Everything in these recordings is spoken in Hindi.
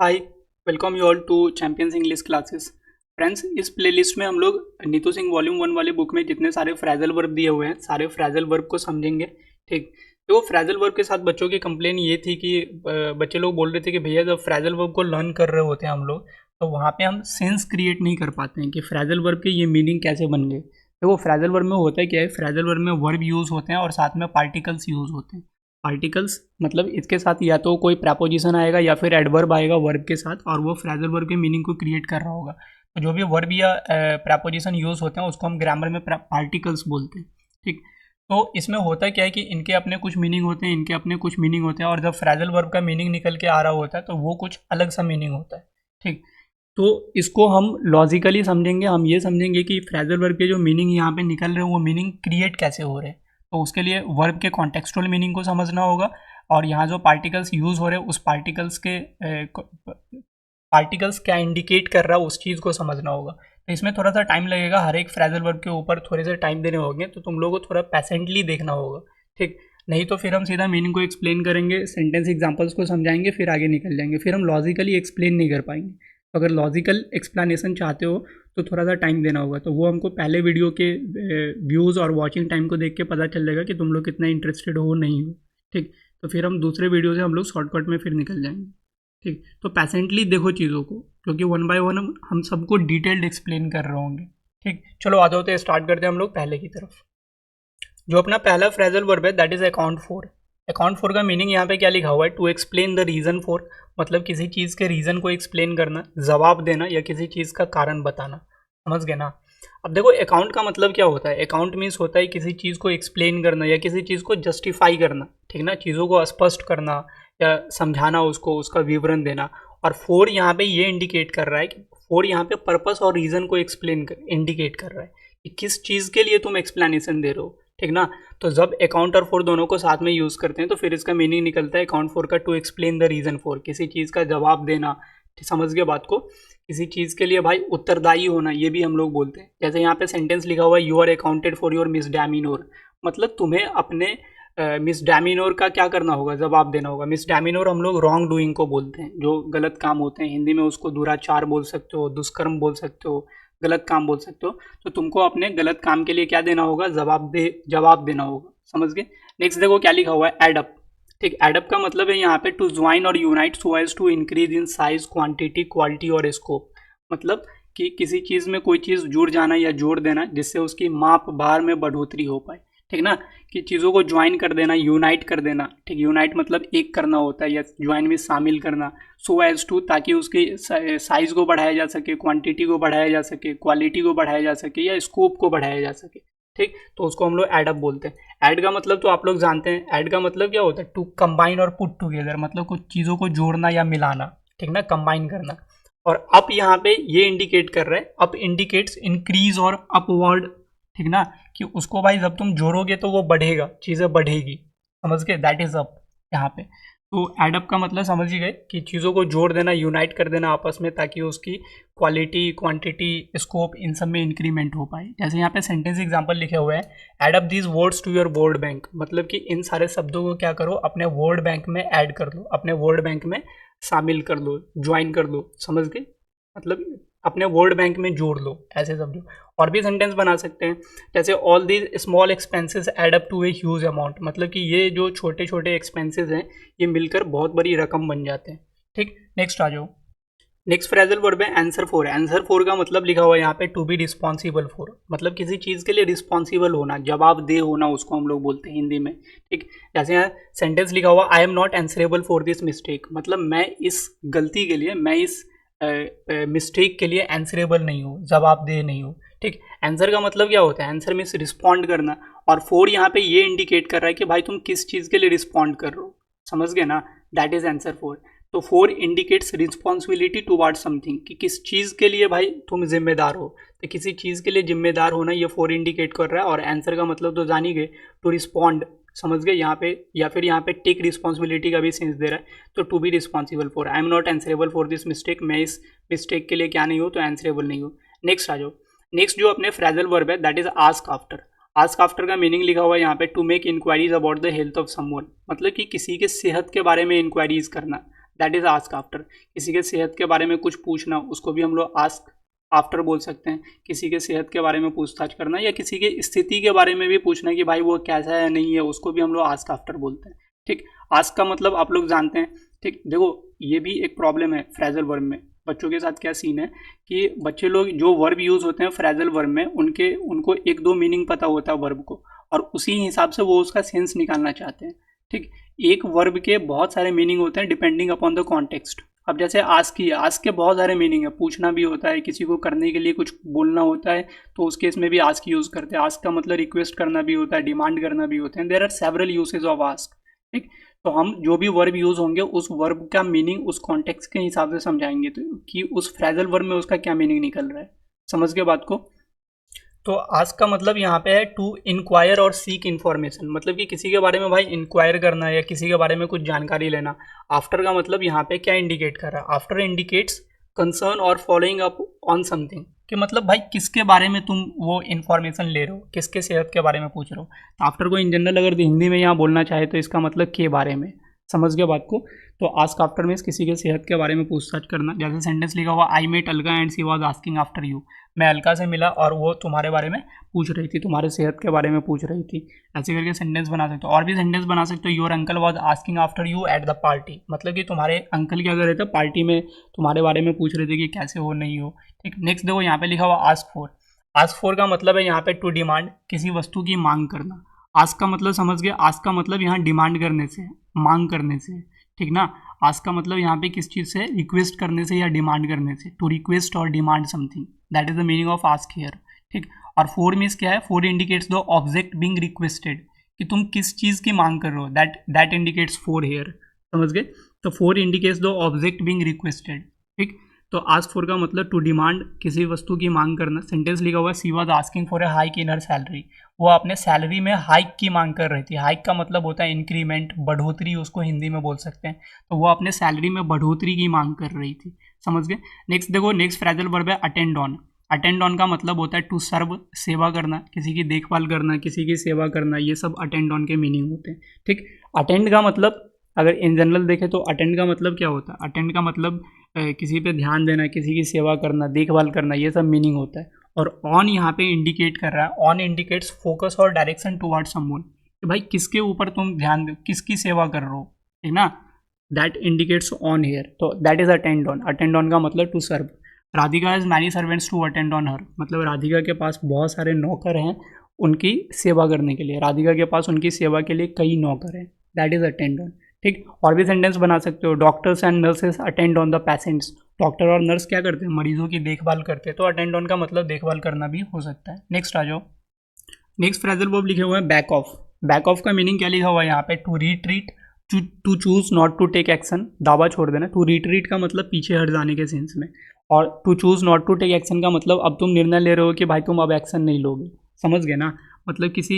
Hi, welcome you all to champions English classes. Friends, इस प्लेलिस्ट में हम लोग नीतू सिंह वॉल्यूम 1 वाली बुक में जितने सारे फ्रेजल वर्ब दिए हुए हैं सारे फ्रेजल वर्ब को समझेंगे। ठीक, तो फ्रेजल वर्ब के साथ बच्चों की कंप्लेन ये थी कि बच्चे लोग बोल रहे थे कि भैया जब फ्रेजल वर्ब को लर्न कर रहे होते हैं हम लोग, तो वहाँ पे हम सेंस क्रिएट नहीं कर पाते हैं कि फ्रेजल वर्ब के ये मीनिंग कैसे बन गए। तो वो फ्रेजल वर्ब में होता है क्या है, फ्रेजल वर्ब में वर्ब यूज़ होते हैं और साथ में पार्टिकल्स यूज़ होते हैं। पार्टिकल्स मतलब इसके साथ या तो कोई प्रपोजिशन आएगा या फिर एडवर्ब आएगा वर्ब के साथ, और वो फ्रेजल वर्ब के मीनिंग को क्रिएट कर रहा होगा। तो जो भी वर्ब या प्रपोजिशन यूज होते हैं उसको हम ग्रामर में पार्टिकल्स बोलते हैं। ठीक, तो इसमें होता क्या है कि इनके अपने कुछ मीनिंग होते हैं, इनके अपने कुछ मीनिंग होते हैं, और जब फ्रेजल वर्ब का मीनिंग निकल के आ रहा होता है तो वो कुछ अलग सा मीनिंग होता है। ठीक, तो इसको हम लॉजिकली समझेंगे। हम ये समझेंगे कि फ्रेजल वर्ब के जो मीनिंग यहाँ पे निकल रहे हैं वो मीनिंग क्रिएट कैसे हो रहे हैं। तो उसके लिए वर्ब के कॉन्टेक्सचुअल मीनिंग को समझना होगा, और यहाँ जो पार्टिकल्स यूज़ हो रहे हैं उस पार्टिकल्स क्या इंडिकेट कर रहा है उस चीज़ को समझना होगा। तो इसमें थोड़ा सा टाइम लगेगा, हर एक फ्रेजल वर्ब के ऊपर थोड़े से टाइम देने होंगे, तो तुम लोगों को थोड़ा पैसेंटली देखना होगा। ठीक, नहीं तो फिर हम सीधा मीनिंग को एक्सप्लेन करेंगे, सेंटेंस एग्जांपल्स को समझाएंगे, फिर आगे निकल जाएंगे, फिर हम लॉजिकली एक्सप्लेन नहीं कर पाएंगे। तो अगर लॉजिकल एक्सप्लेनेशन चाहते हो तो थोड़ा सा टाइम देना होगा। तो वो हमको पहले वीडियो के व्यूज़ और वॉचिंग टाइम को देख के पता चल जाएगा कि तुम लोग कितना इंटरेस्टेड हो नहीं हो। ठीक, तो फिर हम दूसरे वीडियो से हम लोग शॉर्टकट में फिर निकल जाएंगे। ठीक, तो पैसेंटली देखो चीज़ों को, क्योंकि वन बाय वन हम सबको डिटेल्ड एक्सप्लेन कर रहे होंगे। ठीक, चलो आ जाओ, तो स्टार्ट करते हैं हम लोग पहले की तरफ। जो अपना पहला फ्रेजल वर्ब है that is account for. Account for का मीनिंग यहाँ पे क्या लिखा हुआ है, to explain the reason for, मतलब किसी चीज़ के रीज़न को एक्सप्लेन करना, जवाब देना या किसी चीज़ का कारण बताना। समझ गए ना। अब देखो अकाउंट का मतलब क्या होता है। अकाउंट मीन्स होता है किसी चीज़ को एक्सप्लेन करना या किसी चीज़ को जस्टिफाई करना। ठीक ना, चीज़ों को स्पष्ट करना या समझाना, उसको उसका विवरण देना। और फोर यहाँ पे ये इंडिकेट कर रहा है कि फोर यहाँ पे पर्पस और रीज़न को एक्सप्लेन कर इंडिकेट कर रहा है कि किस चीज़ के लिए तुम एक्सप्लेनेशन दे रहे हो। ठीक ना, तो जब अकाउंट और फॉर दोनों को साथ में यूज़ करते हैं तो फिर इसका मीनिंग निकलता है अकाउंट फॉर का to explain the reason for, किसी चीज़ का जवाब देना। समझ गए बात को, किसी चीज़ के लिए भाई उत्तरदायी होना, ये भी हम लोग बोलते हैं। जैसे यहाँ पे सेंटेंस लिखा हुआ है you are accounted for your misdemeanour, मतलब तुम्हें अपने मिसडैमिनोर का क्या करना होगा, जवाब देना होगा। मिसडैमिनोर हम लोग रॉन्ग डूइंग को बोलते हैं, जो गलत काम होते हैं। हिंदी में उसको दुराचार बोल सकते हो, दुष्कर्म बोल सकते हो, गलत काम बोल सकते हो। तो तुमको अपने गलत काम के लिए क्या देना होगा, जवाब देना होगा। समझ गए। नेक्स्ट देखो क्या लिखा हुआ है, एड अप। ठीक, एड अप का मतलब है यहाँ पे टू ज्वाइन और unite so as to increase in size, quantity, quality और स्कोप। मतलब कि किसी चीज़ में कोई चीज़ जुड़ जाना या जोड़ देना जिससे उसकी माप भार में बढ़ोतरी हो पाए। ठीक ना, कि चीज़ों को ज्वाइन कर देना, यूनाइट कर देना। ठीक, यूनाइट मतलब एक करना होता है, या ज्वाइन में शामिल करना। सो एज टू, ताकि उसकी साइज़ को बढ़ाया जा सके, क्वांटिटी को बढ़ाया जा सके, क्वालिटी को बढ़ाया जा सके, या स्कोप को बढ़ाया जा सके। ठीक, तो उसको हम लोग एड अप बोलते हैं। ऐड का मतलब तो आप लोग जानते हैं, ऐड का मतलब क्या होता है, टू कंबाइन और पुट टुगेदर, मतलब कुछ चीज़ों को जोड़ना या मिलाना। ठीक ना, कंबाइन करना। और अप यहाँ पे ये इंडिकेट कर रहा है, अप इंडिकेट्स इंक्रीज और अपवर्ड। ठीक ना, कि उसको भाई जब तुम जोड़ोगे तो वो बढ़ेगा, चीज़ें बढ़ेगी। समझ गए, दैट इज अप यहाँ पे। तो एड अप का मतलब समझ ही गए कि चीज़ों को जोड़ देना, यूनाइट कर देना आपस में, ताकि उसकी क्वालिटी, क्वांटिटी, स्कोप इन सब में इंक्रीमेंट हो पाए। जैसे यहाँ पे सेंटेंस एग्जांपल लिखे हुए हैं, add up these words to your word bank, मतलब कि इन सारे शब्दों को क्या करो, अपने वर्ड बैंक में ऐड कर लो, अपने वर्ड बैंक में शामिल कर लो, ज्वाइन कर लो। समझ गए, मतलब अपने वर्ड बैंक में जोड़ लो, ऐसे शब्दों। और भी सेंटेंस बना सकते हैं, जैसे all these small expenses add up to a huge amount, मतलब कि ये जो छोटे छोटे एक्सपेंसेस हैं ये मिलकर बहुत बड़ी रकम बन जाते हैं। ठीक, नेक्स्ट आ जाओ। नेक्स्ट फ्रेजल वर्ब है आंसर फॉर। आंसर फॉर का मतलब लिखा हुआ है यहाँ पे टू बी रिस्पॉन्सिबल फॉर, मतलब किसी चीज़ के लिए रिस्पॉन्सिबल होना, जवाबदेह होना, उसको हम लोग बोलते हैं हिंदी में। ठीक, जैसे यहाँ सेंटेंस लिखा हुआ आई am not answerable for this mistake, मतलब मैं इस गलती के लिए, मैं इस मिस्टेक के लिए आंसरेबल नहीं हूँ, जवाबदेह नहीं हूँ। ठीक, आंसर का मतलब क्या होता है, आंसर मीन्स रिस्पॉन्ड करना, और फोर यहाँ पे ये इंडिकेट कर रहा है कि भाई तुम किस चीज़ के लिए रिस्पॉन्ड कर रहे हो। समझ गए ना, दैट इज आंसर फोर। तो four indicates responsibility toward something, कि किस चीज़ के लिए भाई तुम जिम्मेदार हो। तो किसी चीज़ के लिए जिम्मेदार होना ये फोर इंडिकेट कर रहा है। और आंसर का मतलब तो जान ही गए, टू रिस्पॉन्ड। समझ गए यहाँ पे, या फिर यहाँ पे टेक रिस्पॉन्सिबिलिटी का भी सेंस दे रहा है। तो to be responsible for, I am not answerable for this mistake, मैं इस मिस्टेक के लिए क्या नहीं हूँ, तो आंसरेबल नहीं हूँ। नेक्स्ट आ जाओ। नेक्स्ट जो अपने फ्रेजल वर्ब है that is ask after. Ask after का मीनिंग लिखा हुआ है यहाँ पे to make inquiries about the health of someone, मतलब कि किसी के सेहत के बारे में इंक्वायरीज करना। That is ask after. किसी के सेहत के बारे में कुछ पूछना, उसको भी हम लोग आस्क आफ्टर बोल सकते हैं। किसी के सेहत के बारे में पूछताछ करना या किसी की स्थिति के बारे में भी पूछना कि भाई वो कैसा है नहीं है, उसको भी हम लोग आस्क आफ्टर बोलते हैं। ठीक, आस्क का मतलब आप लोग जानते हैं। ठीक, देखो ये भी एक प्रॉब्लम है फ्रेजल वर्ब में। बच्चों के साथ क्या सीन है कि बच्चे लोग जो वर्ब यूज होते हैं फ्रेजल वर्ब में, उनको एक दो मीनिंग पता होता है वर्ब को, और उसी हिसाब से वो उसका सेंस निकालना चाहते हैं। ठीक, एक वर्ब के बहुत सारे मीनिंग होते हैं डिपेंडिंग अपॉन द कॉन्टेक्स्ट। अब जैसे आस्क की, आस्क के बहुत सारे मीनिंग है, पूछना भी होता है, किसी को करने के लिए कुछ बोलना होता है, तो उस केस में भी आस्क यूज करते हैं। आस्क का मतलब रिक्वेस्ट करना भी होता है, डिमांड करना भी होता है। There are several usage of ask. ठीक, तो हम जो भी वर्ब यूज होंगे उस वर्ब का मीनिंग उस कॉन्टेक्स्ट के हिसाब से समझाएंगे, तो कि उस फ्रेजल वर्ब में उसका क्या मीनिंग निकल रहा है। समझ गए बात को। तो आस्क का मतलब यहाँ पे है टू इंक्वायर और सीक इन्फॉर्मेशन, मतलब कि किसी के बारे में भाई इंक्वायर करना या किसी के बारे में कुछ जानकारी लेना। आफ्टर का मतलब यहाँ पे क्या इंडिकेट कर रहा है, आफ्टर इंडिकेट्स कंसर्न और फॉलोइंग अप ऑन समथिंग, कि मतलब भाई किसके बारे में तुम वो इन्फॉर्मेशन ले रहे हो, किसके सेहत के बारे में पूछ रहे हो। तो आफ्टर को इन जनरल अगर हिंदी में यहाँ बोलना चाहे तो इसका मतलब के बारे में। समझ गए बात को। तो आस्क आफ्टर मीन्स किसी के सेहत के बारे में पूछताछ करना। जैसे सेंटेंस लिखा हुआ I met Alka and she was asking after you, मैं अलका से मिला और वो तुम्हारे बारे में पूछ रही थी, तुम्हारे सेहत के बारे में पूछ रही थी। ऐसे करके सेंटेंस बना सकते हो। और भी सेंटेंस बना सकते हो, your uncle was asking after you at the party, मतलब कि तुम्हारे अंकल क्या कर रहे थे, पार्टी में तुम्हारे बारे में पूछ रहे थे कि कैसे हो नहीं हो। ठीक, नेक्स्ट देखो यहाँ पे लिखा हुआ आस्क फॉर। आस्क फॉर का मतलब है यहाँ पे टू डिमांड, किसी वस्तु की मांग करना। आस्क का मतलब समझ गए, आस्क का मतलब यहाँ डिमांड करने से, मांग करने से। ठीक ना, आस्क का मतलब यहाँ पे किस चीज़ से, रिक्वेस्ट करने से या डिमांड करने से। टू रिक्वेस्ट और demand something, that is the meaning of ask here. ठीक, और फोर मीन्स क्या है, four indicates the object being requested, कि तुम किस चीज़ की मांग कर रहे हो, दैट इंडिकेट्स फोर हियर। समझ गए। तो four indicates the object being requested. ठीक, तो आस्क फॉर का मतलब टू डिमांड, किसी वस्तु की मांग करना। सेंटेंस लिखा हुआ है she was asking for a hike in her salary, वो अपने सैलरी में हाइक की मांग कर रही थी। हाइक का मतलब होता है इंक्रीमेंट, बढ़ोतरी, उसको हिंदी में बोल सकते हैं। तो वो अपने सैलरी में बढ़ोतरी की मांग कर रही थी। समझ गए। नेक्स्ट देखो, नेक्स्ट फ्रेजल वर्ब है अटेंड ऑन। अटेंड ऑन का मतलब होता है टू सर्व, सेवा करना, किसी की देखभाल करना, किसी की सेवा करना, ये सब अटेंड ऑन के मीनिंग होते हैं। ठीक, अटेंड का मतलब अगर इन जनरल देखें तो अटेंड का मतलब क्या होता है, अटेंड का मतलब किसी पे ध्यान देना, किसी की सेवा करना, देखभाल करना, ये सब मीनिंग होता है। और ऑन यहाँ पे इंडिकेट कर रहा है, ऑन इंडिकेट्स फोकस और डायरेक्शन टुवर्ड्स समवन, कि भाई किसके ऊपर तुम ध्यान दो, किसकी सेवा कर रहे हो, ठीक ना, दैट इंडिकेट्स ऑन हेयर। तो that is attend on. Attend on का मतलब to serve. Radhika has many servants to attend on her, मतलब राधिका के पास बहुत सारे नौकर हैं उनकी सेवा करने के लिए। राधिका के पास उनकी सेवा के लिए कई नौकर हैं, दैट इज अटेंड ऑन। ठीक, और भी सेंटेंस बना सकते हो, doctors and nurses attend on the patients, doctor और नर्स क्या करते हैं, मरीजों की देखभाल करते हैं। तो अटेंड ऑन का मतलब देखभाल करना भी हो सकता है। नेक्स्ट आ जाओ, नेक्स्ट फ्रेजल वर्ब लिखे हुए हैं बैक ऑफ। बैक ऑफ का मीनिंग क्या लिखा हुआ है यहाँ पे, to retreat, to choose not to take action, दावा छोड़ देना। टू रिट्रीट का मतलब पीछे हट जाने के सेंस में, और to choose not to take action का मतलब अब तुम निर्णय ले रहे हो कि भाई तुम अब एक्शन नहीं लोगे। समझ गए ना, मतलब किसी,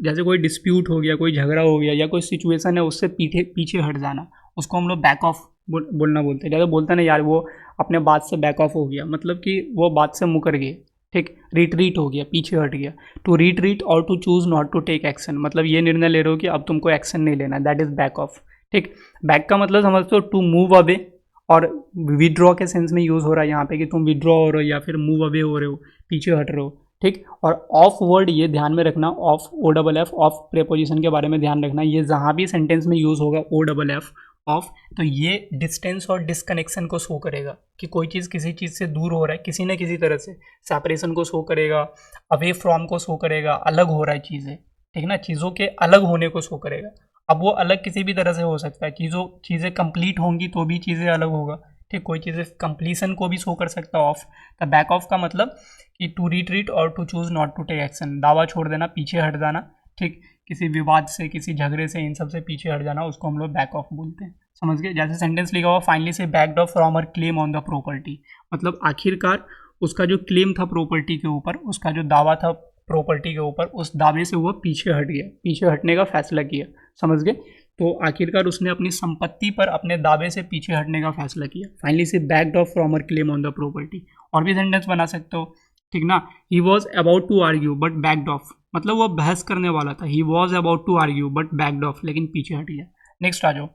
जैसे कोई डिस्प्यूट हो गया, कोई झगड़ा हो गया या कोई सिचुएशन है, उससे पीछे हट जाना, उसको हम लोग बैक ऑफ बोलना बोलते हैं। ज़्यादा बोलते ना यार वो अपने बात से बैक ऑफ हो गया, मतलब कि वो बात से मुकर गए। ठीक, रिट्रीट हो गया, पीछे हट गया। टू रिट्रीट और to choose not to take action, मतलब ये निर्णय ले रहे हो कि अब तुमको एक्शन नहीं लेना, दैट इज बैक ऑफ। ठीक, बैक का मतलब समझते हो टू मूव अवे, और विड्रॉ के सेंस में यूज़ हो रहा है यहाँ पे कि तुम विड्रॉ हो रहे हो या फिर मूव अवे हो रहे हो, पीछे हट रहे हो। ठीक, और ऑफ वर्ड ये ध्यान में रखना, off O double F, off preposition के बारे में ध्यान रखना। ये जहाँ भी सेंटेंस में यूज़ होगा ओ डबल एफ ऑफ, तो ये डिस्टेंस और डिसकनेक्शन को शो करेगा कि कोई चीज़ किसी चीज़ से दूर हो रहा है, किसी न किसी तरह से सेपरेशन को शो करेगा, अवे फ्रॉम को शो करेगा, अलग हो रहा है चीज़ें। ठीक ना, चीज़ों के अलग होने को शो करेगा। अब वो अलग किसी भी तरह से हो सकता है, चीज़ें कंप्लीट होंगी तो भी चीज़ें अलग होगा। ठीक, कोई चीज़ें कंप्लीशन को भी शो कर सकता है ऑफ। तो बैक ऑफ का मतलब कि टू रिट्रीट और to choose not to take action, दावा छोड़ देना, पीछे हट जाना। ठीक, किसी विवाद से, किसी झगड़े से, इन सब से पीछे हट जाना, उसको हम लोग बैक ऑफ बोलते हैं। समझ गए। जैसे सेंटेंस लिखा हुआ finally she backed off from her claim on the property, मतलब आखिरकार उसका जो क्लेम था प्रॉपर्टी के ऊपर, उसका जो दावा था प्रॉपर्टी के ऊपर, उस दावे से वो पीछे हट गया, पीछे हटने का फैसला किया। समझ गए। तो आखिरकार उसने अपनी संपत्ति पर अपने दावे से पीछे हटने का फैसला किया। Finally she backed off from her claim on the property. और भी सेंटेंस बना सकते हो, ठीक ना, he was about to argue but backed off, मतलब वो बहस करने वाला था, he was about to argue but backed off, लेकिन पीछे हट गया। नेक्स्ट आ जाओ,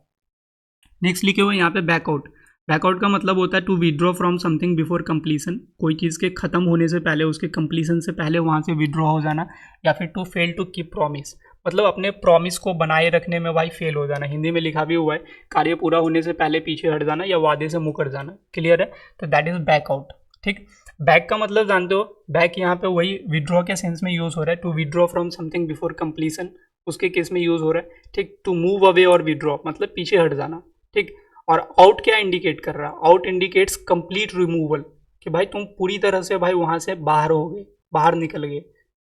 नेक्स्ट लिखे हुए यहाँ पे बैकआउट। बैकआउट का मतलब होता है to withdraw from something before completion, कोई चीज़ के ख़त्म होने से पहले, उसके कंप्लीसन से पहले वहाँ से विड्रॉ हो जाना। या फिर to fail to keep promise, मतलब अपने प्रॉमिस को बनाए रखने में भाई फेल हो जाना। हिंदी में लिखा भी हुआ है, कार्य पूरा होने से पहले पीछे हट जाना या वादे से मुकर जाना। क्लियर है? तो दैट इज बैकआउट। ठीक, बैक का मतलब जानते हो, बैक यहाँ पे वही विड्रॉ के सेंस में यूज़ हो रहा है, to withdraw from something before completion, उसके केस में यूज़ हो रहा है। ठीक, टू मूव अवे और विड्रॉ मतलब पीछे हट जाना। ठीक, और आउट क्या इंडिकेट कर रहा है? आउट इंडिकेट्स कंप्लीट रिमूवल, कि भाई तुम पूरी तरह से भाई वहां से बाहर हो गए, बाहर निकल गए।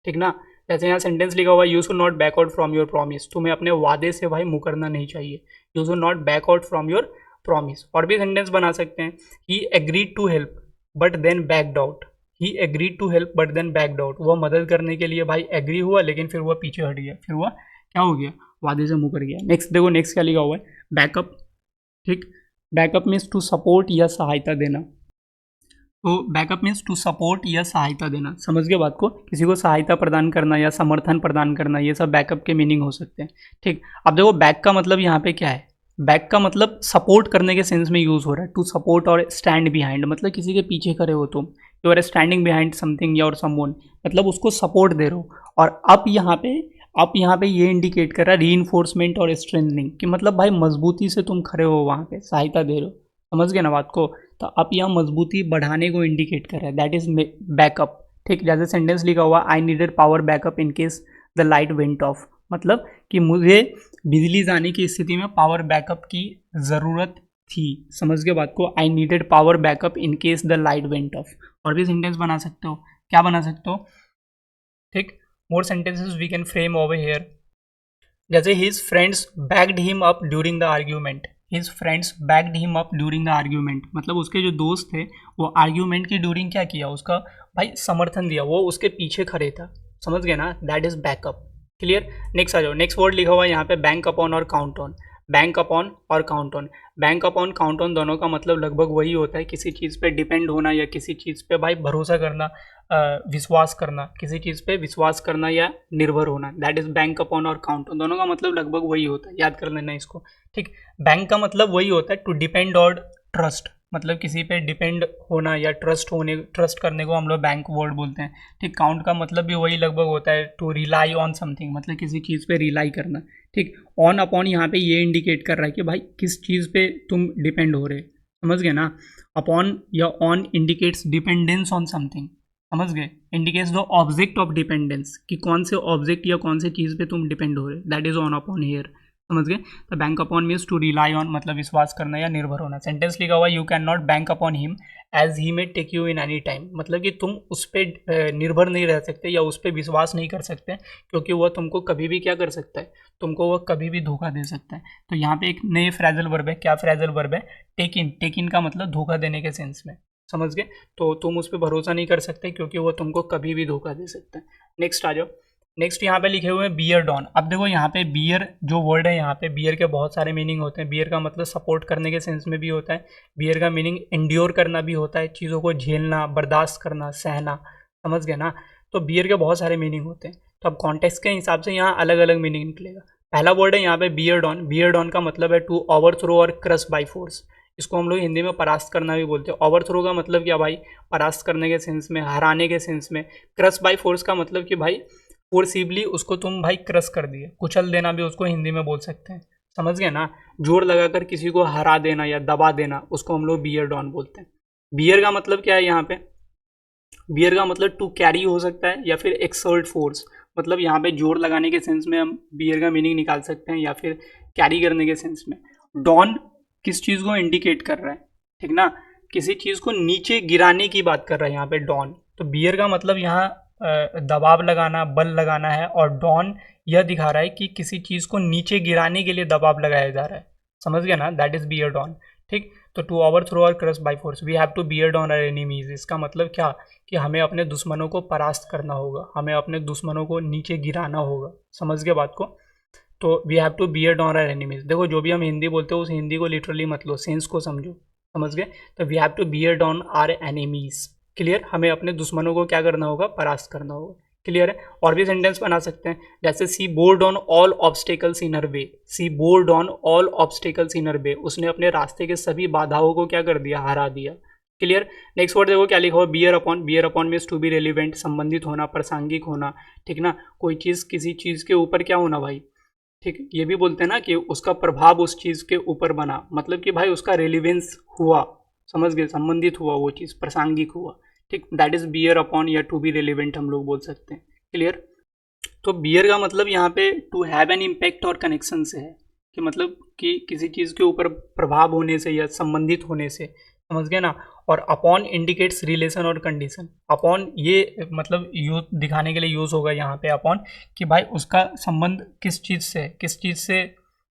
ठीक ना? जैसे यहाँ सेंटेंस लिखा हुआ है, you should not back out from your promise, तुम्हें अपने वादे से भाई मुकरना नहीं चाहिए। You should not back out from your promise. और भी सेंटेंस बना सकते हैं, he agreed to help but then backed out. He agreed to help but then backed out, वह मदद करने के लिए भाई एग्री हुआ लेकिन फिर वह पीछे हट गया, फिर वह क्या हो गया? वादे से मुकर गया। नेक्स्ट देखो, नेक्स्ट क्या लिखा हुआ है? बैकअप। ठीक, बैकअप मीन्स टू सपोर्ट या सहायता देना। तो बैकअप मीन्स टू सपोर्ट या सहायता देना, समझ गए बात को? किसी को सहायता प्रदान करना या समर्थन प्रदान करना, ये सब बैकअप के मीनिंग हो सकते हैं। ठीक, अब देखो बैक का मतलब यहाँ पे क्या है? बैक का मतलब सपोर्ट करने के सेंस में यूज हो रहा है, टू सपोर्ट और स्टैंड बिहाइंड, मतलब किसी के पीछे खड़े हो तुम, you are standing behind something या और समवन, मतलब उसको सपोर्ट दे रहे हो। और अब यहाँ पे ये इंडिकेट कर रहा है रीइंफोर्समेंट और स्ट्रेंथनिंग, कि मतलब भाई मजबूती से तुम खड़े हो, वहाँ पे सहायता दे रहे हो। समझ गए ना बात को? तो अब यहाँ मजबूती बढ़ाने को इंडिकेट कर रहा है, दैट इज बैकअप। ठीक, जैसे सेंटेंस लिखा हुआ, I needed power backup in case the light went of, मतलब कि मुझे बिजली जाने की स्थिति में पावर बैकअप की ज़रूरत थी। समझ गए बात को? I needed power backup in case the light went of. और भी सेंटेंस बना सकते हो, क्या बना सकते हो? ठीक, more sentences we can frame over here. जैसे his friends backed him up during the argument. His friends backed him up during the argument, मतलब उसके जो दोस्त थे वो आर्ग्यूमेंट की ड्यूरिंग क्या किया? उसका भाई समर्थन दिया, वो उसके पीछे खड़े था। समझ गए ना? That is backup. Clear? Next आ जाओ, नेक्स्ट वर्ड लिखा हुआ है यहाँ पे बैंक अपॉन और काउंट ऑन। बैंक अपॉन और count on, bank upon count on दोनों का मतलब लगभग वही होता है, किसी चीज़ पे डिपेंड होना या किसी चीज़ पे भाई भरोसा करना, विश्वास करना, किसी चीज़ पे विश्वास करना या निर्भर होना। दैट इज बैंक अपॉन और काउंट ऑन, दोनों का मतलब लगभग वही होता है, याद कर लेना इसको। ठीक, बैंक का मतलब वही होता है टू डिपेंड और ट्रस्ट, मतलब किसी पे डिपेंड होना या ट्रस्ट करने को हम लोग बैंक वर्ड बोलते हैं। ठीक, काउंट का मतलब भी वही लगभग होता है, टू रिलाई ऑन समथिंग, मतलब किसी चीज़ पे रिलाई करना। ठीक, ऑन अपॉन यहाँ पे ये इंडिकेट कर रहा है कि भाई किस चीज़ पे तुम डिपेंड हो रहे। समझ गए ना? अपॉन या on indicates dependence on something. समझ गए? Indicates the object of dependence, कि कौन से ऑब्जेक्ट या कौन से चीज़ पे तुम डिपेंड हो रहे, that is on upon here. समझ गए? तो bank upon means to rely on, मतलब विश्वास करना या निर्भर होना। सेंटेंस लिखा हुआ, you can not bank upon him as he may take you in any time, मतलब कि तुम उस पर निर्भर नहीं रह सकते या उस पर विश्वास नहीं कर सकते, क्योंकि वह तुमको कभी भी क्या कर सकता है? तुमको वह कभी भी धोखा दे सकता है। तो यहाँ पे एक नए फ्रेजल वर्ब है, क्या फ्रेजल वर्ब है? टेक इन। टेक इन का मतलब धोखा देने के सेंस में। समझ गए? तो तुम उस पर भरोसा नहीं कर सकते क्योंकि वो तुमको कभी भी धोखा दे सकता है। नेक्स्ट आ जाओ, नेक्स्ट यहाँ पे लिखे हुए हैं बियर डॉन। अब देखो यहाँ पे बियर जो वर्ड है, यहाँ पे बियर के बहुत सारे मीनिंग होते हैं। बियर का मतलब सपोर्ट करने के सेंस में भी होता है। बियर का मीनिंग इंड्योर करना भी होता है, चीज़ों को झेलना, बर्दाश्त करना, सहना। समझ गए ना? तो बियर के बहुत सारे मीनिंग होते हैं, तो अब कॉन्टेक्स्ट के हिसाब से यहाँ अलग अलग मीनिंग निकलेगा। पहला वर्ड है यहाँ पे बियर डॉन। बियर डॉन का मतलब है टू ओवरथ्रो और क्रश बाई फोर्स। इसको हम लोग हिंदी में परास्त करना भी बोलते हैं। ओवरथ्रो का मतलब क्या भाई? परास्त करने के सेंस में, हराने के सेंस में। क्रश बाई फोर्स का मतलब कि भाई फोर्सिबली उसको तुम भाई क्रश कर दिए, कुचल देना भी उसको हिंदी में बोल सकते हैं। समझ गए ना? जोर लगाकर किसी को हरा देना या दबा देना, उसको हम लोग बियर डॉन बोलते हैं। बियर का मतलब क्या है यहाँ पे? बियर का मतलब टू कैरी हो सकता है या फिर एक्सर्ट फोर्स, मतलब यहाँ पे जोर लगाने के सेंस में हम बियर का मीनिंग निकाल सकते हैं या फिर कैरी करने के सेंस में। डॉन किस चीज़ को इंडिकेट कर रहा है? ठीक ना? किसी चीज़ को नीचे गिराने की बात कर रहा है यहाँ पे डॉन। तो बियर का मतलब यहाँ दबाव लगाना, बल लगाना है, और डॉन यह दिखा रहा है कि किसी चीज़ को नीचे गिराने के लिए दबाव लगाया जा रहा है। समझ गया ना? That is bear down. ठीक, तो टू ओवर थ्रो और crush by force, we have to bear down our enemies. इसका मतलब क्या? कि हमें अपने दुश्मनों को परास्त करना होगा, हमें अपने दुश्मनों को नीचे गिराना होगा। समझ गए बात को? तो we have to bear down our enemies. देखो जो भी हम हिंदी बोलते हो उस हिंदी को लिटरली मत लो, सेंस को समझो। समझ गए? तो we have to bear down our enemies. Clear? हमें अपने दुश्मनों को क्या करना होगा? परास्त करना होगा। क्लियर है। और भी सेंटेंस बना सकते हैं, जैसे she board on all obstacles in her way, she board on all obstacles in her way, उसने अपने रास्ते के सभी बाधाओं को क्या कर दिया, हरा दिया। क्लियर। नेक्स्ट वर्ड देखो क्या लिखा हुआ, bear upon, bear upon means to be relevant, संबंधित होना, प्रासंगिक होना, ठीक ना, कोई चीज़ किसी चीज़ के ऊपर क्या होना भाई, ठीक, ये भी बोलते हैं ना कि उसका प्रभाव उस चीज़ के ऊपर बना, मतलब कि भाई उसका रेलिवेंस हुआ, समझ गए, संबंधित हुआ वो चीज़, प्रासंगिक हुआ, ठीक, दैट इज बियर अपॉन या टू बी रेलिवेंट हम लोग बोल सकते हैं। क्लियर। तो बियर का मतलब यहाँ पे टू हैव एन इम्पैक्ट और कनेक्शन से है, कि मतलब कि किसी चीज़ के ऊपर प्रभाव होने से या संबंधित होने से, समझ गए ना। और अपॉन इंडिकेट्स रिलेशन और कंडीशन, अपॉन ये मतलब यूज दिखाने के लिए यूज़ होगा यहाँ पे अपॉन, कि भाई उसका संबंध किस चीज़ से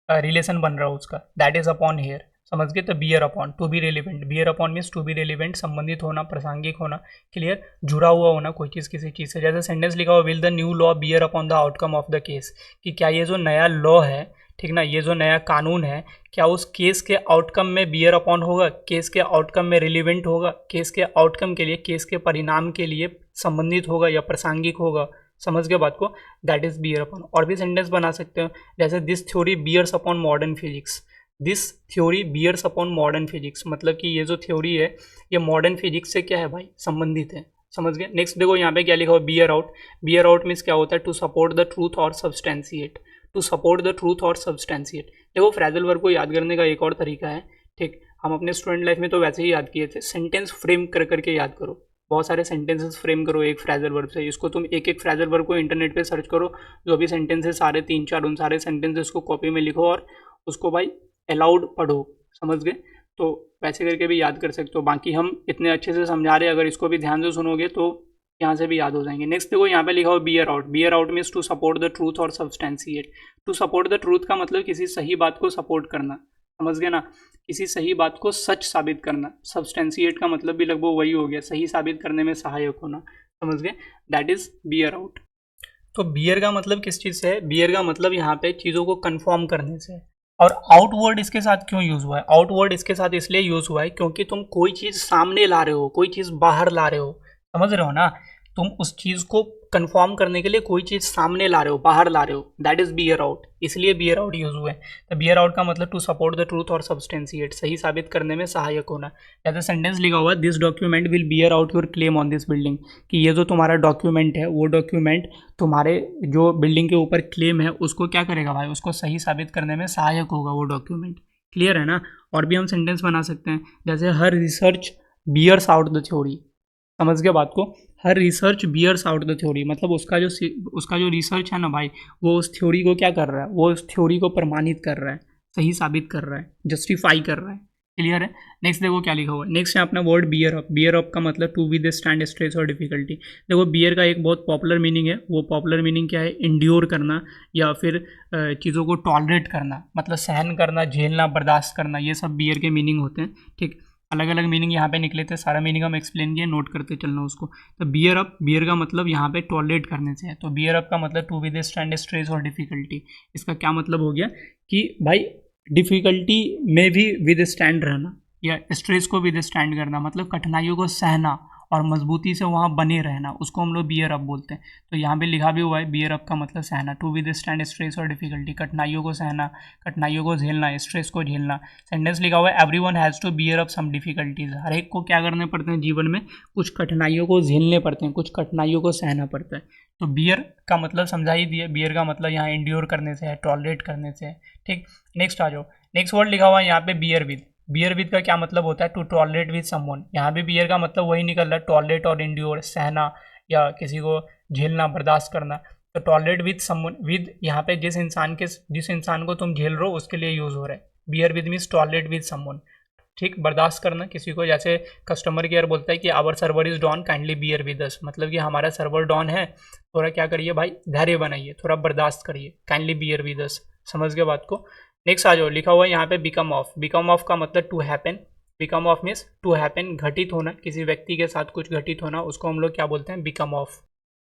रिलेशन बन रहा है उसका, दैट इज अपॉन हेयर, समझ गए। तो bear upon, to be relevant, bear upon means to be relevant, संबंधित होना, प्रासंगिक होना, क्लियर, जुड़ा हुआ होना कोई चीज़ किसी चीज़ से। जैसे सेंटेंस लिखा हुआ, will the new law bear upon the outcome of the case, कि क्या ये जो नया लॉ है, ठीक ना, ये जो नया कानून है, क्या उस केस के आउटकम में बियर अपॉन होगा, केस के आउटकम में रिलेवेंट होगा, केस के आउटकम के लिए, केस के परिणाम के लिए संबंधित होगा या प्रासंगिक होगा, समझ गए बात को, दैट इज बियर अपॉन। और भी सेंटेंस बना सकते हो, जैसे this theory bears upon modern physics, this theory bears upon modern physics, मतलब कि ये जो थ्योरी है ये मॉडर्न फिजिक्स से क्या है भाई, संबंधित है, समझ गए। नेक्स्ट देखो यहाँ पे क्या लिखा हुआ, bear out, bear out means क्या होता है, टू सपोर्ट द ट्रूथ और substantiate, to support the truth और सब्सटेंशिएट। देखो फ्रेजल वर्ब को याद करने का एक और तरीका है, ठीक, हम अपने स्टूडेंट लाइफ में तो वैसे ही याद किए थे, सेंटेंस फ्रेम कर करके याद करो, बहुत सारे सेंटेंसेस फ्रेम करो एक फ्रेजल वर्ब से, इसको तुम एक एक फ्रेजल वर्ब को इंटरनेट पे सर्च करो, जो भी सेंटेंसेस सारे 3-4 उन सारे सेंटेंसेस को कॉपी में लिखो और उसको भाई अलाउड पढ़ो, समझ गए। तो वैसे करके भी याद कर सकते हो, बाकी हम इतने अच्छे से समझा रहे हैं, अगर इसको भी ध्यान से सुनोगे तो यहाँ से भी याद हो जाएंगे। नेक्स्ट देखो यहाँ पे लिखा हो bear out, bear out means to support the truth और substantiate, to support the truth का मतलब किसी सही बात को सपोर्ट करना, समझ गए ना, किसी सही बात को सच साबित करना, सब्सटेंशिएट का मतलब भी लगभग वही हो गया, सही साबित करने में सहायक होना, समझ गए, दैट इज बियर आउट। तो बियर का मतलब किस चीज़ से है, बियर का मतलब यहाँ पे चीज़ों को कन्फर्म करने से। और आउटवर्ड इसके साथ क्यों यूज़ हुआ है, आउटवर्ड इसके साथ इसलिए यूज़ हुआ है क्योंकि तुम कोई चीज़ सामने ला रहे हो, कोई चीज़ बाहर ला रहे हो, समझ रहे हो ना, तुम उस चीज़ को कंफर्म करने के लिए कोई चीज़ सामने ला रहे हो, बाहर ला रहे हो, दैट इज बियर आउट, इसलिए बियर आउट यूज हुए। तो बियर आउट का मतलब टू सपोर्ट द ट्रूथ और सब्सटेंशिएट, सही साबित करने में सहायक होना। जैसे सेंटेंस लिखा हुआ है, this document will beer out your claim on this building, कि ये जो तुम्हारा डॉक्यूमेंट है वो डॉक्यूमेंट तुम्हारे जो बिल्डिंग के ऊपर क्लेम है उसको क्या करेगा भाई, उसको सही साबित करने में सहायक होगा वो डॉक्यूमेंट, क्लियर है ना। और भी हम सेंटेंस बना सकते हैं, जैसे her research bears out the theory, समझ गए बात को, her research bears out the theory, मतलब उसका जो रिसर्च है ना भाई, वो उस थ्योरी को क्या कर रहा है, वो उस थ्योरी को प्रमाणित कर रहा है, सही साबित कर रहा है, जस्टिफाई कर रहा है, क्लियर है। नेक्स्ट देखो क्या लिखा हुआ है, नेक्स्ट है अपना word beer up, beer up का मतलब टू विद स्टैंड स्ट्रेस और डिफिकल्टी। देखो बियर का एक बहुत पॉपुलर मीनिंग है, वो पॉपुलर मीनिंग क्या है, इंड्योर करना या फिर चीज़ों को टॉलरेट करना, मतलब सहन करना, झेलना, बर्दाश्त करना, ये सब बियर के मीनिंग होते हैं, ठीक। अलग अलग मीनिंग यहाँ पे निकले थे, सारा मीनिंग हम एक्सप्लेन किए, नोट करते चलना उसको। तो बियर अप, बियर का मतलब यहाँ पे टॉलरेट करने से है, तो बियर अप का मतलब टू विद स्टैंड स्ट्रेस और डिफिकल्टी। इसका क्या मतलब हो गया कि भाई डिफिकल्टी में भी विद स्टैंड रहना या स्ट्रेस को विद स्टैंड करना, मतलब कठिनाइयों को सहना और मजबूती से वहाँ बने रहना, उसको हम लोग बियर अप बोलते हैं। तो यहाँ पे लिखा भी हुआ है बियर अप का मतलब सहना, टू विद स्टैंड स्ट्रेस और डिफिकल्टी, कठिनाइयों को सहना, कठिनाइयों को झेलना, स्ट्रेस को झेलना। सेंटेंस लिखा हुआ है everyone has to bear up some difficulties, हर एक को क्या करने पड़ते हैं जीवन में, कुछ कठिनाइयों को झेलने पड़ते हैं, कुछ कठिनाइयों को सहना पड़ता है। तो बियर का मतलब समझा ही दिया, बियर का मतलब यहाँ इंड्योर करने से है, टॉलरेट करने से है, ठीक। नेक्स्ट आ जाओ, नेक्स्ट वर्ड लिखा हुआ है यहाँ पे बियर विद, बियर विद का क्या मतलब होता है, टू टॉलरेट विद समवन, यहाँ भी बियर का मतलब वही निकल रहा है, टॉलरेट और इंड्योर, सहना या किसी को झेलना, बर्दाश्त करना। तो टॉलरेट विद समवन, विद यहाँ पे जिस इंसान को तुम झेल रहे हो उसके लिए यूज हो रहा है, bear with means tolerate with someone, ठीक, बर्दाश्त करना किसी को, जैसे कस्टमर केयर बोलता है कि our server is down kindly bear with us, मतलब कि हमारा सर्वर डॉन है, थोड़ा क्या करिए भाई, धैर्य बनाइए, थोड़ा बर्दाश्त करिए, काइंडली बियर विद अस, समझ गए बात को। नेक्स्ट आ जाओ, लिखा हुआ है यहाँ पे बिकम ऑफ, बिकम ऑफ का मतलब to happen, become of means to happen, घटित होना, किसी व्यक्ति के साथ कुछ घटित होना, उसको हम लोग क्या बोलते हैं, बिकम ऑफ।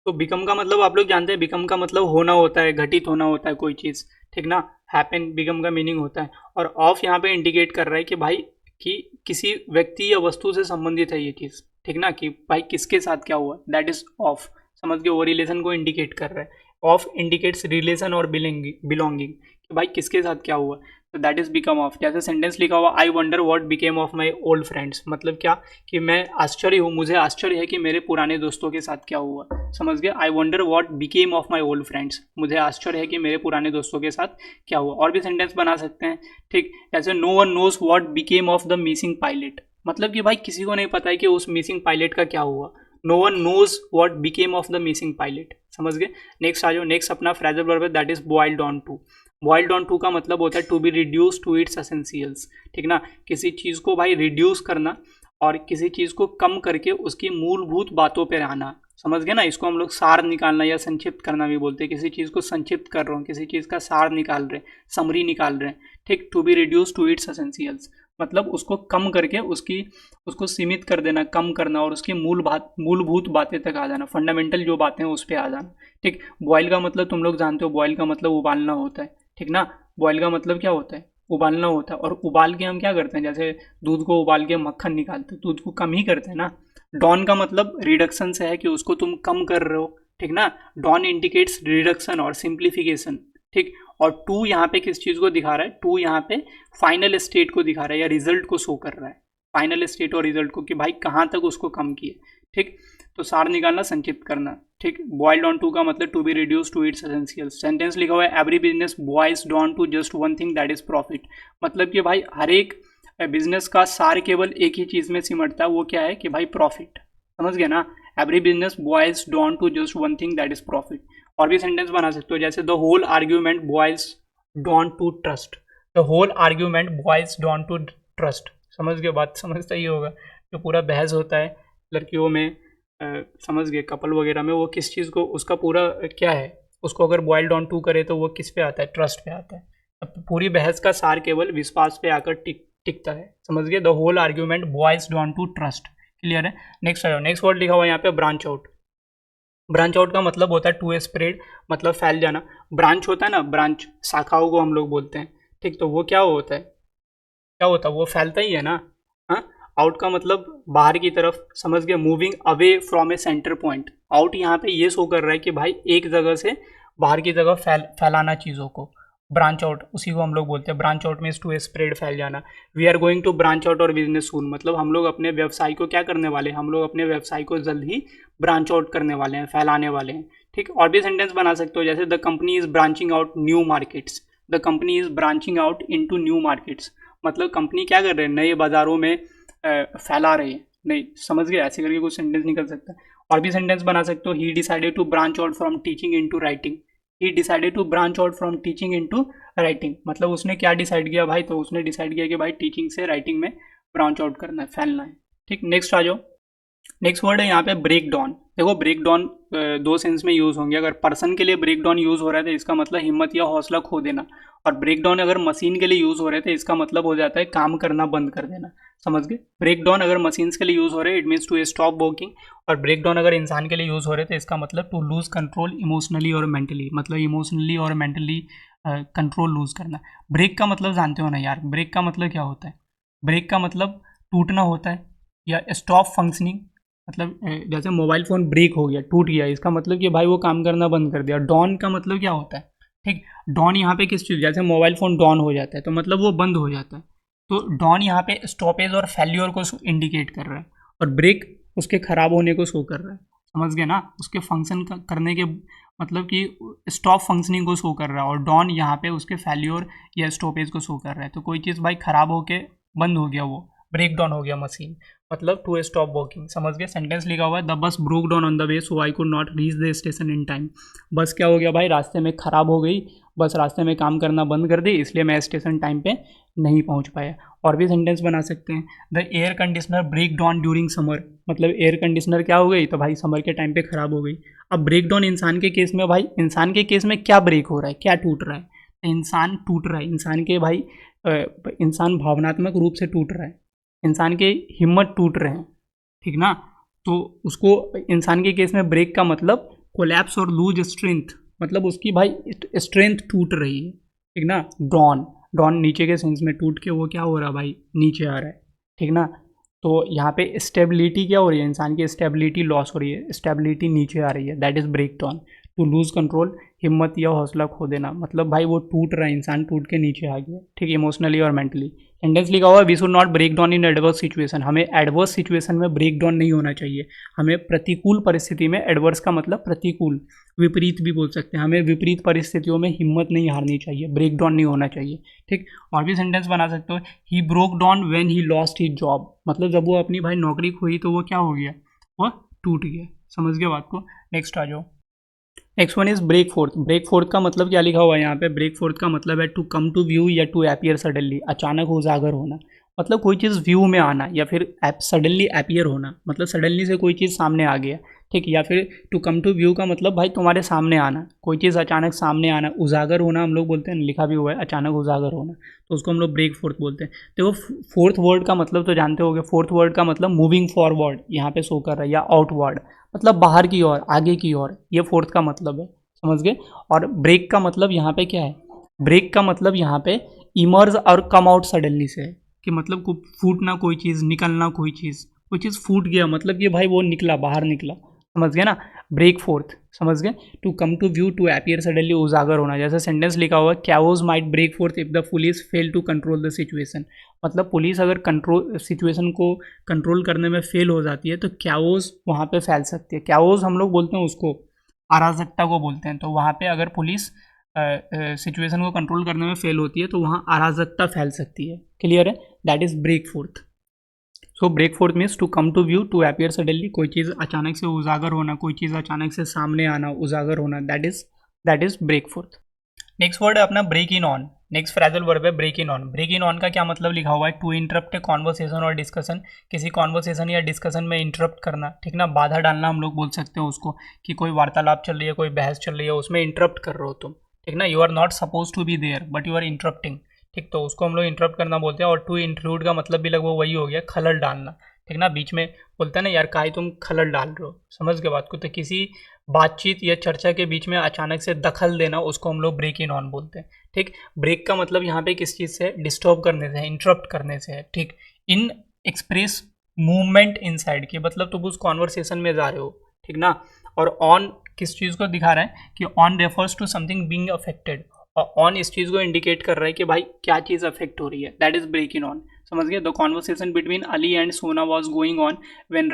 तो बिकम का मतलब आप लोग जानते हैं, बिकम का मतलब होना होता है, घटित होना होता है कोई चीज़, ठीक ना, हैपन बिकम का मीनिंग होता है। और ऑफ यहाँ पे इंडिकेट कर रहा है कि भाई कि किसी व्यक्ति या वस्तु से संबंधित है ये चीज़, ठीक ना, कि भाई किसके साथ क्या हुआ, दैट इज ऑफ, समझ गए, वो रिलेशन को इंडिकेट कर रहा है। ऑफ इंडिकेट्स रिलेशन और बिलोंगिंग, कि भाई किसके साथ क्या हुआ, तो दैट इज बिकम ऑफ। जैसे सेंटेंस लिखा हुआ I wonder what became of my old friends, मतलब क्या, कि मैं आश्चर्य हूँ, मुझे आश्चर्य है कि मेरे पुराने दोस्तों के साथ क्या हुआ। समझ गए, I wonder what became of my old friends, मुझे आश्चर्य है कि मेरे पुराने दोस्तों के साथ क्या हुआ। और भी सेंटेंस बना सकते हैं, ठीक, जैसे no one knows what became of the missing pilot, मतलब कि भाई किसी को नहीं पता है कि उस मिसिंग पायलट का क्या हुआ। No one knows what became of the missing pilot, समझ गए। नेक्स्ट आ जाओ, नेक्स्ट अपना फ्रेजल वर्ब है, that is boiled on to. Boiled on to का मतलब होता है to be reduce to its essentials, ठीक ना, किसी चीज़ को भाई रिड्यूस करना और किसी चीज़ को कम करके उसकी मूलभूत बातों पर आना, समझ गए ना। इसको हम लोग सार निकालना या संक्षिप्त करना भी बोलते हैं, किसी चीज़ को संक्षिप्त कर रहा हूँ, किसी चीज़ का सार निकाल रहे हैं, समरी निकाल रहे हैं, ठीक। To be reduce to its essentials मतलब उसको कम करके उसको सीमित कर देना, कम करना और उसकी मूलभूत बातें तक आ जाना, फंडामेंटल जो बातें हैं उस पर आ जाना, ठीक। बॉयल का मतलब तुम लोग जानते हो, बॉयल का मतलब उबालना होता है, ठीक ना। बॉयल का मतलब क्या होता है, उबालना होता है। और उबाल के हम क्या करते हैं, जैसे दूध को उबाल के मक्खन निकालते हैं, दूध को कम ही करते हैं ना। डॉन का मतलब रिडक्शन से है कि उसको तुम कम कर रहे हो, ठीक ना। डॉन इंडिकेट्स रिडक्शन और सिंप्लीफिकेशन, ठीक। और टू यहाँ पे किस चीज़ को दिखा रहा है, टू यहाँ पे फाइनल स्टेट को दिखा रहा है या रिजल्ट को शो कर रहा है, फाइनल स्टेट और रिजल्ट को, कि भाई कहाँ तक उसको कम किए, ठीक। तो सार निकालना, संक्षिप्त करना, ठीक। बॉइल्ड ऑन टू का मतलब to be reduce to its essential. Sentence लिखा हुआ है every business boils down to just one thing that is profit, मतलब कि भाई हर एक बिजनेस का सार केवल एक ही चीज़ में सिमटता है, वो क्या है कि भाई प्रॉफिट, समझ गए ना। Every business boils down to just one thing that is profit. और भी सेंटेंस बना सकते हो, जैसे the whole argument boils down to trust, the whole argument boils down to trust, समझ गए, बात समझता ही होगा। जो पूरा बहस होता है लड़कियों में, समझ गए, कपल वगैरह में, वो किस चीज़ को, उसका पूरा क्या है, उसको अगर बॉइल डाउन टू करे तो वो किस पे आता है, ट्रस्ट पे आता है। अब पूरी बहस का सार केवल विश्वास पे आकर टिकता है, समझ गए। The whole argument boils down to trust, clear है। नेक्स्ट आयो, नेक्स्ट वर्ड लिखा हुआ है यहाँ पे ब्रांच आउट। ब्रांच आउट का मतलब होता है टू स्प्रेड, मतलब फैल जाना। ब्रांच होता है ना, ब्रांच, शाखाओं को हम लोग बोलते हैं, ठीक। तो वो क्या होता है, क्या होता है, वो फैलता ही है ना। हाँ, आउट का मतलब बाहर की तरफ, समझ गए, moving away from A centre point. Out यहाँ पे ये शो कर रहा है कि भाई एक जगह से बाहर की जगह फैलाना चीज़ों को, ब्रांच आउट, उसी को हम लोग बोलते हैं। Branch out means to spread, फैल जाना। We are going to branch out our business soon, मतलब हम लोग अपने व्यवसाय को क्या करने वाले हैं, हम लोग अपने व्यवसाय को जल्द ही ब्रांच आउट करने वाले हैं, फैलाने वाले हैं, ठीक। और भी सेंटेंस बना सकते हो, जैसे the company is branching out new markets, the company is branching out into new markets, मतलब कंपनी क्या कर रहे हैं, नए बाजारों में फैला रहे हैं, नहीं, समझ गए, ऐसे करके कुछ सेंटेंस निकल सकता है। और भी सेंटेंस बना सकते हो, he decided to branch out from teaching into writing, he decided to branch out from teaching into writing, मतलब उसने क्या डिसाइड किया भाई, तो उसने डिसाइड किया कि भाई टीचिंग से राइटिंग में ब्रांच आउट करना है, फैलना है, ठीक। नेक्स्ट आ जाओ, नेक्स्ट वर्ड है यहाँ पे ब्रेक डाउन। देखो ब्रेक डाउन दो सेंस में यूज़ होंगे। अगर पर्सन के लिए ब्रेक डाउन यूज़ हो रहा है तो इसका मतलब हिम्मत या हौसला खो देना, और ब्रेक डाउन अगर मशीन के लिए यूज़ हो रहे थे इसका मतलब हो जाता है काम करना बंद कर देना, समझ गए। ब्रेक डाउन अगर मशीन्स के लिए यूज़ हो रहे हैं it means to stop working, और ब्रेक डाउन अगर इंसान के लिए यूज़ हो रहे थे इसका मतलब टू लूज़ कंट्रोल इमोशनली और मेंटली, मतलब इमोशनली और मेंटली कंट्रोल लूज़ करना। ब्रेक का मतलब जानते हो ना यार, ब्रेक का मतलब क्या होता है, ब्रेक का मतलब टूटना होता है, या स्टॉप फंक्शनिंग, मतलब जैसे मोबाइल फ़ोन ब्रेक हो गया, टूट गया, इसका मतलब कि भाई वो काम करना बंद कर दिया। डॉन का मतलब क्या होता है, ठीक। डॉन यहाँ पे किस चीज़, जैसे मोबाइल फ़ोन डॉन हो जाता है तो मतलब वो बंद हो जाता है, तो डॉन यहाँ पे स्टॉपेज और फेल्योर को इंडिकेट कर रहा है, और ब्रेक उसके ख़राब होने को शो कर रहा है, समझ गए ना, उसके फंक्शन करने के मतलब कि स्टॉप फंक्शनिंग को शो कर रहा है, और डॉन यहाँ पे उसके फेल्योर या स्टॉपेज को शो कर रहा है। तो कोई चीज़ भाई ख़राब होके बंद हो गया, वो ब्रेक डाउन हो गया मशीन, मतलब टू स्टॉप वर्किंग, समझ गए। सेंटेंस लिखा हुआ है the bus broke down on the way so I could not reach the station in time. बस क्या हो गया भाई, रास्ते में ख़राब हो गई, बस रास्ते में काम करना बंद कर दी, इसलिए मैं स्टेशन टाइम पे नहीं पहुंच पाया। और भी सेंटेंस बना सकते हैं, the air conditioner break down during summer, मतलब एयर कंडीशनर क्या हो गई, तो भाई समर के टाइम पे ख़राब हो गई। अब ब्रेक डाउन इंसान के केस में, भाई इंसान के केस में क्या ब्रेक हो रहा है, क्या टूट रहा है, इंसान टूट रहा है, इंसान के भाई इंसान भावनात्मक रूप से टूट रहा है, इंसान के हिम्मत टूट रहे हैं, ठीक ना। तो उसको इंसान के केस में ब्रेक का मतलब कोलैप्स और लूज स्ट्रेंथ, मतलब उसकी भाई स्ट्रेंथ टूट रही है, ठीक ना। डॉन, डॉन नीचे के सेंस में टूट के वो क्या हो रहा है भाई, नीचे आ रहा है, ठीक ना। तो यहाँ पे स्टेबिलिटी क्या हो रही है, इंसान की स्टेबिलिटी लॉस हो रही है, स्टेबिलिटी नीचे आ रही है, that is break down. To lose control, हिम्मत या हौसला खो देना, मतलब भाई वो टूट रहा है, इंसान टूट के नीचे आ गया, ठीक, इमोशनली और मेंटली। सेंटेंस लिखा हुआ है, we should not break down in adverse situation, हमें एडवर्स सिचुएशन में ब्रेक डाउन नहीं होना चाहिए, हमें प्रतिकूल परिस्थिति में, एडवर्स का मतलब प्रतिकूल, विपरीत भी बोल सकते हैं, हमें विपरीत परिस्थितियों में हिम्मत नहीं हारनी चाहिए, ब्रेक डाउन नहीं होना चाहिए, ठीक। और भी सेंटेंस बना सकते हो, he broke down when he lost his job, मतलब जब वो अपनी भाई नौकरी खोई तो वो क्या हो गया, वो टूट गया। समझ गए बात को। नेक्स्ट आ जाओ। Next one is break forth. Break forth का मतलब क्या लिखा हुआ है यहाँ पे, ब्रेक फोर्थ का मतलब है टू कम टू व्यू या टू अपीयर सडनली, अचानक उजागर होना, मतलब कोई चीज़ व्यू में आना या फिर सडनली अपीयर होना, मतलब सडनली से कोई चीज़ सामने आ गया, ठीक। या फिर टू कम टू व्यू का मतलब भाई तुम्हारे सामने आना, कोई चीज़ अचानक सामने आना, उजागर होना हम लोग बोलते हैं, लिखा भी हुआ है अचानक उजागर होना, तो उसको हम लोग ब्रेक फोर्थ बोलते हैं। देखो फोर्थ वर्ड का मतलब तो जानते होगे, फोर्थ वर्ड का मतलब मूविंग फॉरवर्ड यहाँ पे शो कर रहा है, या आउटवर्ड मतलब बाहर की ओर, आगे की ओर, ये फोर्थ का मतलब है, समझ गए। और ब्रेक का मतलब यहाँ पे क्या है, ब्रेक का मतलब यहाँ पे इमर्ज और कम आउट सडनली से है, कि मतलब को फूटना कोई चीज़, निकलना कोई चीज़ फूट गया, मतलब ये भाई वो निकला, बाहर निकला, समझ गए ना, ब्रेक फोर्थ, समझ गए। To come to view, to appear suddenly, उजागर होना, जैसे सेंटेंस लिखा हुआ है, chaos might break forth if the police fail to control the situation, मतलब पुलिस अगर कंट्रोल सिचुएशन को कंट्रोल करने में फेल हो जाती है तो कैओस वहाँ पे फैल सकती है। कैओस हम लोग बोलते हैं उसको, अराजकता को बोलते हैं, तो वहाँ पे अगर पुलिस सिचुएशन को कंट्रोल करने में फेल होती है तो वहाँ अराजकता फैल सकती है, क्लियर है, that is break forth. So break forth means to come to view, to appear suddenly, कोई चीज़ अचानक से उजागर होना, कोई चीज़ अचानक से सामने आना, उजागर होना, that is break forth. Next word है अपना break in on. Next phrasal verb है break in on. Break in on का क्या मतलब लिखा हुआ है, टू इंटरप्ट ए कॉन्वर्सेशन और डिस्कशन, किसी कॉन्वर्सेशन या डिस्कशन में इंटरप्ट करना, ठीक ना, बाधा डालना हम लोग बोल सकते हैं उसको, कि कोई वार्तालाप चल रही है, कोई बहस चल रही है, उसमें इंटरप्ट कर रहे हो तुम, ठीक ना, you are not suppose to be there but you are interrupting, ठीक, तो उसको हम लोग इंटरप्ट करना बोलते हैं। और टू इंक्लूड का मतलब भी लगभग वही हो गया, खलल डालना, ठीक ना, बीच में बोलते हैं ना यार काहे तुम खलल डाल रहे हो, समझ के बात को, तो किसी बातचीत या चर्चा के बीच में अचानक से दखल देना, उसको हम लोग ब्रेक इन ऑन बोलते हैं, ठीक। ब्रेक का मतलब यहाँ पे किस चीज़ से, डिस्टर्ब करने से है, इंटरप्ट करने से है, ठीक। इन एक्सप्रेस मूवमेंट इनसाइड की, मतलब तुम उस कॉन्वर्सेशन में जा रहे हो, ठीक ना। और ऑन किस चीज़ को दिखा रहा है कि on refers to something being affected, और ऑन इस चीज़ को इंडिकेट कर रहा है कि भाई क्या चीज़ अफेक्ट हो रही है, that is break in on, समझ गए। The conversation between Ali and Sona was going on when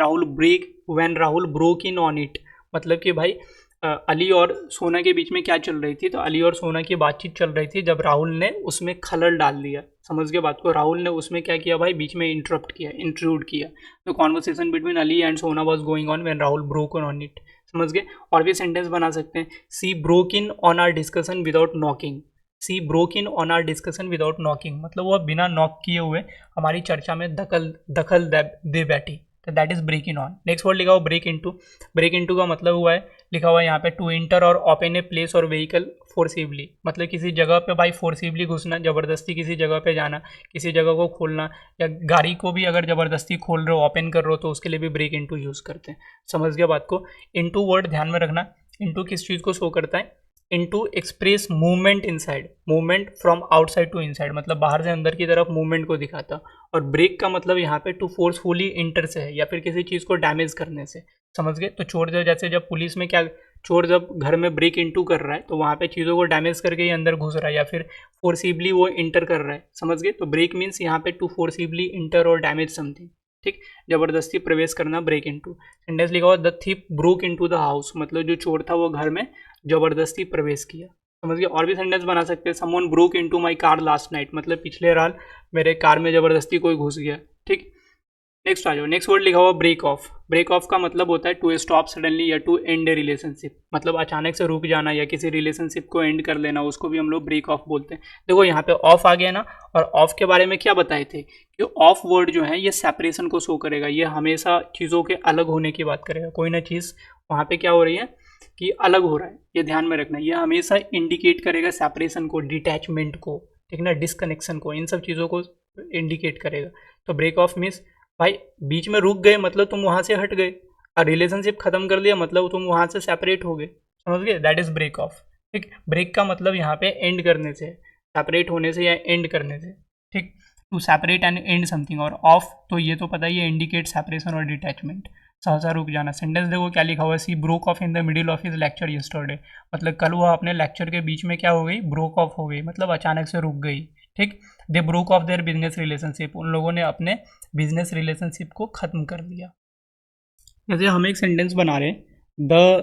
Rahul broke in on it, मतलब कि भाई अली और सोना के बीच में क्या चल रही थी, तो अली और सोना की बातचीत चल रही थी, जब राहुल ने उसमें खलल डाल दिया, समझ गए बात को, राहुल ने उसमें क्या किया भाई, बीच में इंटरप्ट किया, इंट्रूड किया। तो conversation between Ali and Sona was going on when Rahul broke on it, समझ गए। और भी सेंटेंस बना सकते हैं, she broke in on our discussion without knocking, she broke in on our discussion without knocking, मतलब वो बिना नॉक किए हुए हमारी चर्चा में दखल दे बैठी, तो that is break in on. Next word लिखा हुआ ब्रेक इनटू। ब्रेक इनटू का मतलब हुआ है, लिखा हुआ है यहाँ पे, टू इंटर और ओपन ए प्लेस और व्हीकल फोर्सिवली, मतलब किसी जगह पे भाई फोर्सिवली घुसना, जबरदस्ती किसी जगह पे जाना, किसी जगह को खोलना, या गाड़ी को भी अगर जबरदस्ती खोल रहे हो, ओपन कर रहे हो, तो उसके लिए भी ब्रेक इनटू यूज़ करते हैं, समझ गया बात को। इनटू वर्ड ध्यान में रखना, इनटू किस चीज़ को शो करता है, into express movement inside, movement from outside to inside, मतलब बाहर से अंदर की तरफ मूवमेंट को दिखाता। और ब्रेक का मतलब यहाँ पे टू फोर्सफुली इंटर से है, या फिर किसी चीज़ को डैमेज करने से, समझ गए। तो चोर जैसे जब पुलिस में क्या, चोर जब घर में ब्रेक इनटू कर रहा है तो वहाँ पे चीज़ों को डैमेज करके ही अंदर घुस रहा है, या फिर फोर्सिबली वो इंटर कर रहा है, समझ गए। तो ब्रेक मीन्स यहाँ पे टू फोर्सिबली इंटर और डैमेज समथिंग, ठीक, जबरदस्ती प्रवेश करना, ब्रेक इनटू। सेंटेंस लिखा हुआ, the thief broke into the house, मतलब जो चोर था वो घर में जबरदस्ती प्रवेश किया, समझ गए। और भी सेंटेंस बना सकते हैं, someone broke into my car last night, मतलब पिछले रात मेरे कार में जबरदस्ती कोई घुस गया, ठीक। नेक्स्ट आ जाओ। नेक्स्ट वर्ड लिखा हुआ ब्रेक ऑफ। ब्रेक ऑफ का मतलब होता है टू स्टॉप सडनली या टू एंड ए रिलेशनशिप, मतलब अचानक से रुक जाना या किसी रिलेशनशिप को एंड कर लेना, उसको भी हम लोग ब्रेक ऑफ बोलते हैं। देखो यहाँ पे ऑफ आ गया ना, और ऑफ के बारे में क्या बताए थे कि ऑफ वर्ड जो है ये सेपरेशन को शो करेगा, ये हमेशा चीज़ों के अलग होने की बात करेगा, कोई ना चीज़ वहाँ पे क्या हो रही है कि अलग हो रहा है, ये ध्यान में रखना। ये हमेशा इंडिकेट करेगा सेपरेशन को, डिटैचमेंट को, ठीक ना, डिसकनेक्शन को, इन सब चीज़ों को इंडिकेट करेगा। तो ब्रेक ऑफ मीन्स भाई बीच में रुक गए, मतलब तुम वहाँ से हट गए, और रिलेशनशिप खत्म कर दिया, मतलब तुम वहाँ से सेपरेट हो गए, समझ गए, दैट इज ब्रेक ऑफ, ठीक। ब्रेक का मतलब यहाँ पे एंड करने से, सेपरेट होने से या एंड करने से, ठीक। To separate and end something, और ऑफ तो ये तो पता ही है, इंडिकेट सेपरेशन और डिटैचमेंट, सहसा रुक जाना। सेंटेंस देखो क्या लिखा हुआ है, she broke off in the middle of his lecture yesterday, मतलब कल वह अपने लेक्चर के बीच में क्या हो गई, ब्रोक ऑफ हो गई, मतलब अचानक से रुक गई। ठीक, they broke of their business relationship, उन लोगों ने अपने बिजनेस रिलेशनशिप को ख़त्म कर दिया। जैसे हम एक सेंटेंस बना रहे हैं, the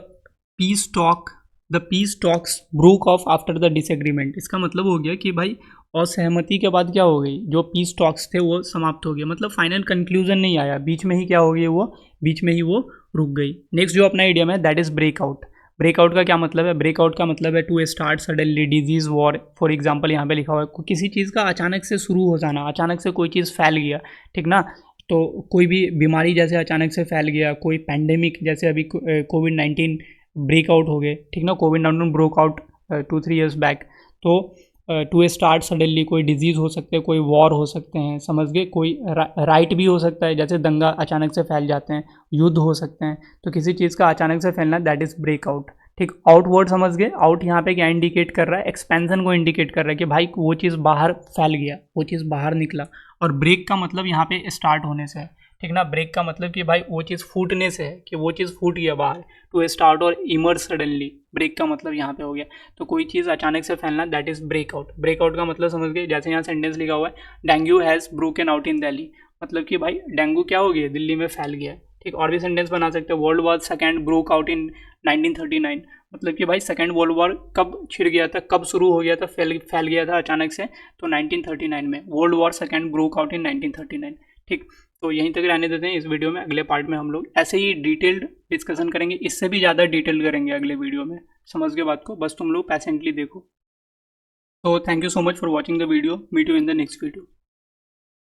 peace talks broke of after the disagreement, इसका मतलब हो गया कि भाई असहमति के बाद क्या हो गई, जो पीस टॉक्स थे वो समाप्त हो गए, मतलब फाइनल कंक्लूजन नहीं आया, बीच में ही क्या हो गई, वो बीच में ही वो रुक गई। नेक्स्ट जो अपना आइडिया है दैट इज ब्रेकआउट। ब्रेकआउट का क्या मतलब है, ब्रेकआउट का मतलब है to start suddenly, disease, war, for example यहाँ पे लिखा हुआ है किसी चीज़ का अचानक से शुरू हो जाना, अचानक से कोई चीज़ फैल गया, ठीक ना, तो कोई भी बीमारी जैसे अचानक से फैल गया, कोई पैंडेमिक जैसे अभी कोविड-19 ब्रेकआउट हो गए, ठीक ना, कोविड-19 ब्रोक आउट 2-3 ईयर्स बैक, तो टू स्टार्ट सडनली कोई डिजीज़ हो सकते हैं, कोई वॉर हो सकते हैं, समझ गए, कोई राइट भी हो सकता है, जैसे दंगा अचानक से फैल जाते हैं, युद्ध हो सकते हैं, तो किसी चीज़ का अचानक से फैलना दैट इज़ ब्रेकआउट। ठीक, आउटवर्ड समझ गए, आउट यहाँ पे क्या इंडिकेट कर रहा है, एक्सपेंशन को इंडिकेट कर रहा है कि भाई वो चीज़ बाहर फैल गया, वो चीज़ बाहर निकला, और ब्रेक का मतलब यहाँ पे स्टार्ट होने से है, ठीक ना, ब्रेक का मतलब कि भाई वो चीज़ फूटने से है, कि वो चीज़ फूट गया बाहर, टू स्टार्ट और इमर्ज सडनली, ब्रेक का मतलब यहाँ पे हो गया, तो कोई चीज़ अचानक से फैलना दैट इज़ ब्रेकआउट। ब्रेकआउट का मतलब समझ गए, जैसे यहाँ सेंटेंस लिखा हुआ है, dengue has broken out in Delhi, मतलब कि भाई डेंगू क्या हो गया, दिल्ली में फैल गया। ठीक, और भी सेंटेंस बना सकते हैं, world war second broke out in 1939, मतलब कि भाई सेकेंड वर्ल्ड वॉर कब छिड़ गया था, कब शुरू हो गया था, फैल गया था अचानक से, तो 1939 में, world war second broke out in 1939। ठीक, तो यहीं तक रहने देते हैं इस वीडियो में, अगले पार्ट में हम लोग ऐसे ही डिटेल्ड डिस्कशन करेंगे, इससे भी ज़्यादा डिटेल करेंगे अगले वीडियो में, समझ गए बात को, बस तुम लोग पैसेंटली देखो। तो thank you so much for watching the video, meet you in the next video.